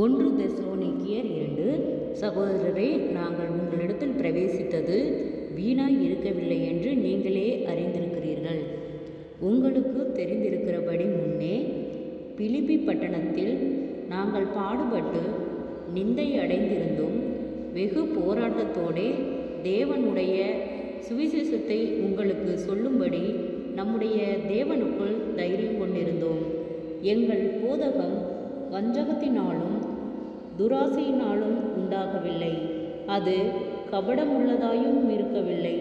1 தெசலோனிக்கேயர் 2. சகோதரரே, நாங்கள் உங்களிடத்தில் பிரவேசித்தது வீணாய் இருக்கவில்லை என்று நீங்களே அறிந்திருக்கிறீர்கள். உங்களுக்கு தெரிந்திருக்கிறபடி முன்னே பிலிப்பி பட்டணத்தில் நாங்கள் பாடுபட்டு நிந்தை அடைந்திருந்தும் வெகு போராட்டத்தோடே தேவனுடைய சுவிசேஷத்தை உங்களுக்கு சொல்லும்படி நம்முடைய தேவனுக்குள் தைரியம் கொண்டிருந்தோம். எங்கள் போதகம் வஞ்சகத்தினாலும் துராசையினாலும் உண்டாகவில்லை, அது கபடமுள்ளதாயும் இருக்கவில்லை.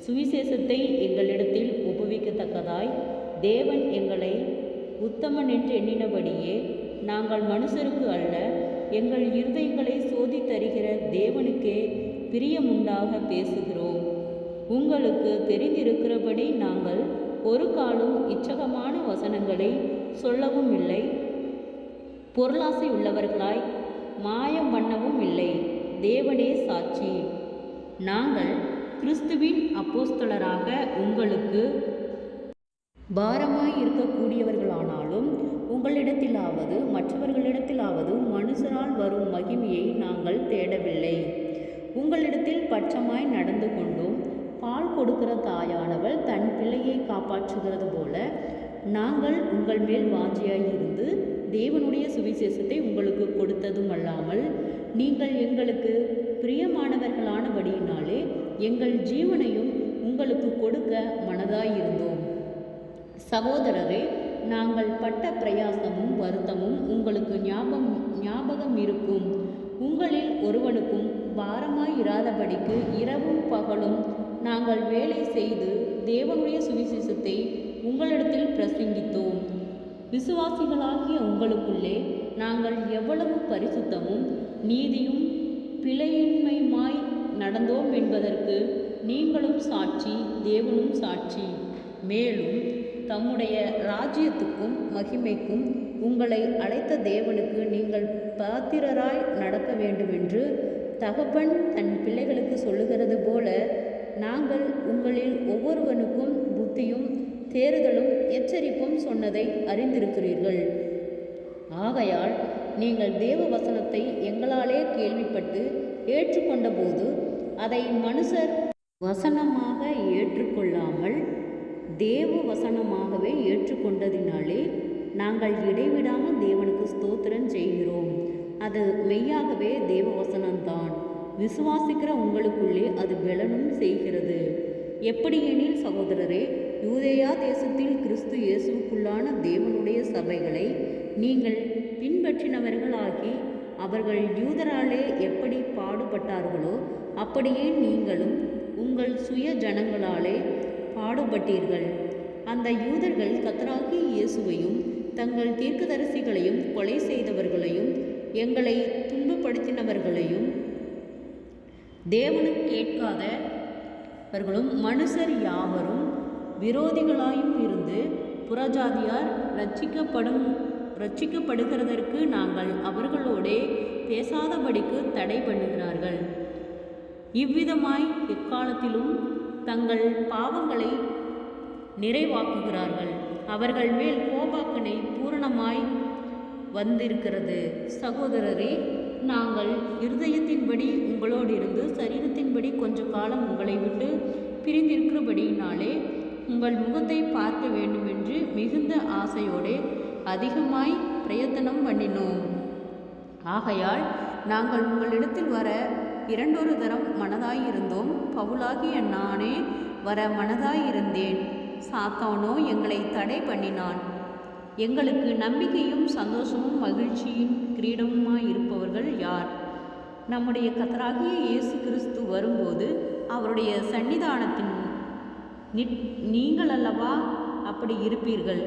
சுவிசேஷத்தை எங்களிடத்தில் ஒப்புவிக்கத்தக்கதாய் தேவன் எங்களை உத்தமன் என்று எண்ணினபடியே நாங்கள் மனுஷருக்கு அல்ல, எங்கள் இருதயங்களை சோதித்தருகிற தேவனுக்கே பிரியமுண்டாக பேசுகிறோம். உங்களுக்கு தெரிந்திருக்கிறபடி நாங்கள் ஒரு காலம் இச்சகமான வசனங்களை சொல்லவும் இல்லை, பொருளாசை உள்ளவர்களாய் மாயம் பண்ணவும் இல்லை. தேவனே சாட்சி, நாங்கள் கிறிஸ்துவின் அப்போஸ்தலராக உங்களுக்கு பாரமாய் இருக்கக்கூடியவர்களானாலும் உங்களிடத்திலாவது மற்றவர்களிடத்திலாவது மனுஷரால் வரும் மகிமையை நாங்கள் தேடவில்லை. உங்களிடத்தில் பட்சமாய் நடந்து கொண்டும் பால் கொடுக்கிற தாயானவள் தன் பிள்ளையை காப்பாற்றுகிறது போல நாங்கள் உங்கள் மேல் வாஞ்சியாய் இருந்து தேவனுடைய சுவிசேஷத்தை உங்களுக்கு கொடுத்ததும் அல்லாமல் நீங்கள் எங்களுக்கு பிரியமானவர்களானபடியினாலே எங்கள் ஜீவனையும் உங்களுக்கு கொடுக்க மனதாயிருந்தோம். சகோதரரே, நாங்கள் பட்ட பிரயாசமும் வருத்தமும் உங்களுக்கு ஞாபகம் இருக்கும். உங்களில் ஒருவனுக்கும் பாரமாயிராதபடிக்கு இரவும் பகலும் நாங்கள் வேலை செய்து தேவனுடைய சுவிசேஷத்தை உங்களிடத்தில் பிரசங்கித்தோம். விசுவாசிகளாகிய உங்களுக்குள்ளே நாங்கள் எவ்வளவு பரிசுத்தமும் நீதியும் பிழையின்மையுமாய் நடந்தோம் என்பதற்கு நீங்களும் சாட்சி, தேவனும் சாட்சி. மேலும் தம்முடைய ராஜ்யத்துக்கும் மகிமைக்கும் உங்களை அழைத்த தேவனுக்கு நீங்கள் பாத்திரராய் நடக்க வேண்டுமென்று தகப்பன் தன் பிள்ளைகளுக்கு சொல்லுகிறது போல நாங்கள் உங்களில் ஒவ்வொருவனுக்கும் புத்தியும் தேறுதலும் எச்சரிப்பும் சொன்னதை அறிந்திருக்கிறீர்கள். ஆகையால் நீங்கள் தேவ வசனத்தை எங்களாலே கேள்விப்பட்டு ஏற்றுக்கொண்ட போது அதை மனுஷர் வசனமாக ஏற்றுக்கொள்ளாமல் தேவ வசனமாகவே ஏற்றுக்கொண்டதினாலே நாங்கள் இடைவிடாமல் தேவனுக்கு ஸ்தோத்திரம் செய்கிறோம். அது மெய்யாகவே தேவ வசனம்தான். விசுவாசிக்கிற உங்களுக்குள்ளே அது பெலனும் செய்கிறது. எப்படியெனில் சகோதரரே, யூதேயா தேசத்தில் கிறிஸ்து இயேசுவுக்குள்ளான தேவனுடைய சபைகளை நீங்கள் பின்பற்றினவர்களாகி அவர்கள் யூதராலே எப்படி பாடுபட்டார்களோ அப்படியே நீங்களும் உங்கள் சுய ஜனங்களாலே பாடுபட்டீர்கள். அந்த யூதர்கள் கர்த்தராகிய இயேசுவையும் தங்கள் தீர்க்கதரிசிகளையும் கொலை செய்தவர்களையும் எங்களை துன்பப்படுத்தினவர்களையும் தேவனுக்கு கேட்காதவர்களும் மனுஷர் யாவரும் விரோதிகளாயும் இருந்து புறஜாதியார் ரட்சிக்கப்படுகிறதற்கு நாங்கள் அவர்களோடே பேசாதபடிக்கு தடை பண்ணுகிறார்கள். இவ்விதமாய் எக்காலத்திலும் தங்கள் பாவங்களை நிறைவாக்குகிறார்கள். அவர்கள் மேல் கோபாக்கனை பூரணமாய் வந்திருக்கிறது. சகோதரரே, நாங்கள் இருதயத்தின்படி உங்களோடு இருந்து சரீரத்தின்படி கொஞ்ச காலம் உங்களை விட்டு பிரிந்திருக்கிறபடியினாலே உங்கள் முகத்தை பார்க்க வேண்டுமென்று மிகுந்த ஆசையோடு அதிகமாய் பிரயத்தனம் பண்ணினோம். ஆகையால் நாங்கள் உங்களிடத்தில் வர இரண்டொரு தரம் மனதாயிருந்தோம். பவுலாகிய நானே வர மனதாயிருந்தேன். சாத்தானோ எங்களை தடை பண்ணினான். எங்களுக்கு நம்பிக்கையும் சந்தோஷமும் மகிழ்ச்சியின் கிரீடமுமாயிருப்பவர்கள் யார்? நம்முடைய கர்த்தராகிய இயேசு கிறிஸ்து வரும்போது அவருடைய சன்னிதானத்தின் நீங்கள் அல்லவா அப்படி இருப்பீர்கள்.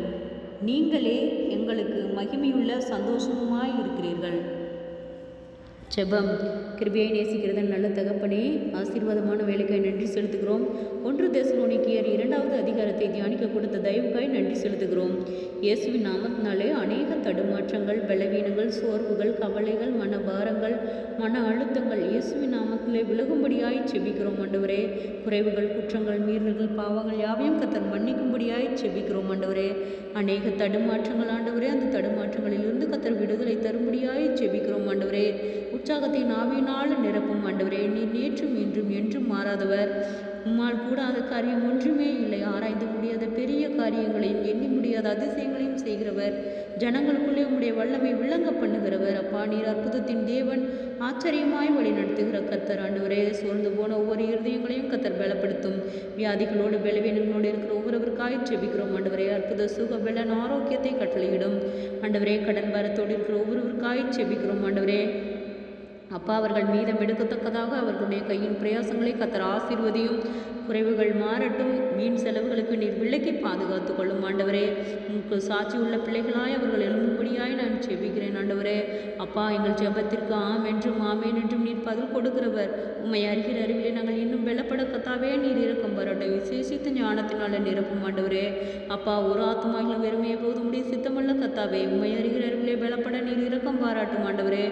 நீங்களே எங்களுக்கு மகிமையுள்ள சந்தோஷமுமாயிருக்கிறீர்கள். ஜெபம். கிருபையை நேசிக்கிறதன் நல்ல தகப்பனே, ஆசீர்வாதமான வேலைக்காய் நன்றி செலுத்துகிறோம். 1 தெசலோனிக்கேயர் 2வது அதிகாரத்தை தியானிக்க கொடுத்த தயவுக்காய் நன்றி செலுத்துகிறோம். இயேசுவின் நாமத்தினாலே அநேக தடுமாற்றங்கள், பலவீனங்கள், சோர்வுகள், கவலைகள், மனபாரங்கள், மன அழுத்தங்கள் இயேசுவின் நாமத்திலே விலகும்படியாய் செபிக்கிறோம் ஆண்டவரே. குறைவுகள், குற்றங்கள், மீறல்கள், பாவங்கள் யாவையும் கர்த்தர் மன்னிக்கும்படியாய் செபிக்கிறோம் ஆண்டவரே. அநேக தடுமாற்றங்கள் ஆண்டவரே, அந்த தடுமாற்றங்களிலிருந்து கர்த்தர் விடுதலை தரும்படியாய் செபிக்கிறோம் ஆண்டவரே. உற்சாகத்தின் ஆவியினால் நிரப்பும் ஆண்டவரே. நீர் நேற்றும் இன்றும் என்றும் மாறாதவர். உம்மால் கூடாத காரியம் ஒன்றுமே இல்லை. ஆராய்ந்து முடியாத பெரிய காரியங்களையும் எண்ணி முடியாத அதிசயங்களையும் செய்கிறவர். ஜனங்களுக்குள்ளே உம்முடைய வல்லமை விளங்க பண்ணுகிறவர். அப்பா, நீர் அற்புதத்தின் தேவன், ஆச்சரியமாய் வழி நடத்துகிற கர்த்தர் ஆண்டவரே. சோர்ந்து போன ஒவ்வொரு இருதயங்களையும் கர்த்தர் பலப்படுத்தும். வியாதிகளோடு பலவீனங்களோடு இருக்கிற ஒவ்வொருவருக்காய் செபிக்கிறோம் ஆண்டவரே. அற்புத சுக பலன் ஆரோக்கியத்தை கட்டளையிடும் ஆண்டவரே. கடன் பாரத்தோடு இருக்கிற ஒவ்வொருவருக்காய் செபிக்கிறோம் ஆண்டவரே. அப்பா, அவர்கள் மீதம் எடுக்கத்தக்கதாக அவர்களுடைய கையின் பிரயாசங்களை கர்த்தர் ஆசீர்வதியும். குறைவுகள் மாறட்டும். வீண் செலவுகளுக்கு நீர் விலக்கி பாதுகாத்து கொள்ளும் ஆண்டவரே. உங்களுக்கு சாட்சி உள்ள பிள்ளைகளாய் அவர்கள் எழும்பும்படியாய் நான் செபிக்கிறேன் ஆண்டவரே. அப்பா, எங்கள் ஜெபத்திற்கு ஆம் என்றும் ஆமேன் என்றும் நீர் பதில் கொடுக்கிறவர். உம்மை அறிகிற அறிவிலே நாங்கள் இன்னும் பலப்பட கர்த்தாவே நீர் இரக்கம் பாராட்ட விசேஷித்த ஞானத்தினால நிரப்பும் ஆண்டவரே. அப்பா, ஒரு ஆத்துமாயிலும் வெறுமையை போது முடிய சித்தமல்ல கர்த்தாவே. உம்மை அறிகிற அறிவிலே பலப்பட நீர் இரக்கம் பாராட்டும் ஆண்டவரே.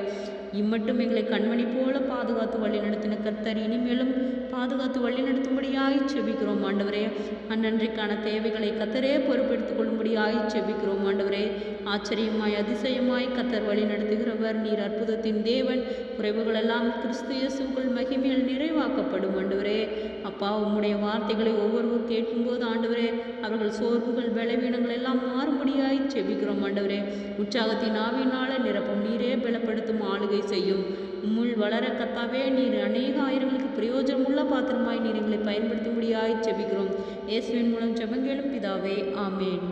இம்மட்டும் எங்களை கண்மணி போல பாதுகாத்து வழி நடத்தின கர்த்தர் இனிமேலும் பாதுகாத்து வழி நடத்தும்படியாய் செபிக்கிறோம் ஆண்டவரே. அந்நன்றைக்கான தேவைகளை கர்த்தரே பொறுப்பெடுத்துக் கொள்ளும்படியாய் செபிக்கிறோம் ஆண்டவரே. ஆச்சரியமாய் அதிசயமாய் கர்த்தர் வழி நடத்துகிறவர். நீர் அற்புதத்தின் தேவன். குறைவுகளெல்லாம் கிறிஸ்து இயேசுவுக்குள் மகிமையில் நிறைவாக்கப்படும் ஆண்டவரே. அப்பா, உம்முடைய வார்த்தைகளை ஒவ்வொருவர் கேட்கும்போது ஆண்டவரே, அவர்கள் சோர்வுகள், பலவீனங்கள் எல்லாம் மாறும்படியாய் செபிக்கிறோம் ஆண்டவரே. உற்சாகத்தின் ஆவியினால நிரப்பும். நீரே பலப்படுத்தும், ஆளுகை செய்யும். உம்முள் வளர கர்த்தாவே நீர் அநேக ஆயிரங்களுக்கு பிரயோஜனமுள்ள பாத்திரமாய் நீர் எங்களை பயன்படுத்தும்படியாய் செபிக்கிறோம். இயேசுவின் மூலம் ஜெபங்கேளும் பிதாவே, ஆமேன்.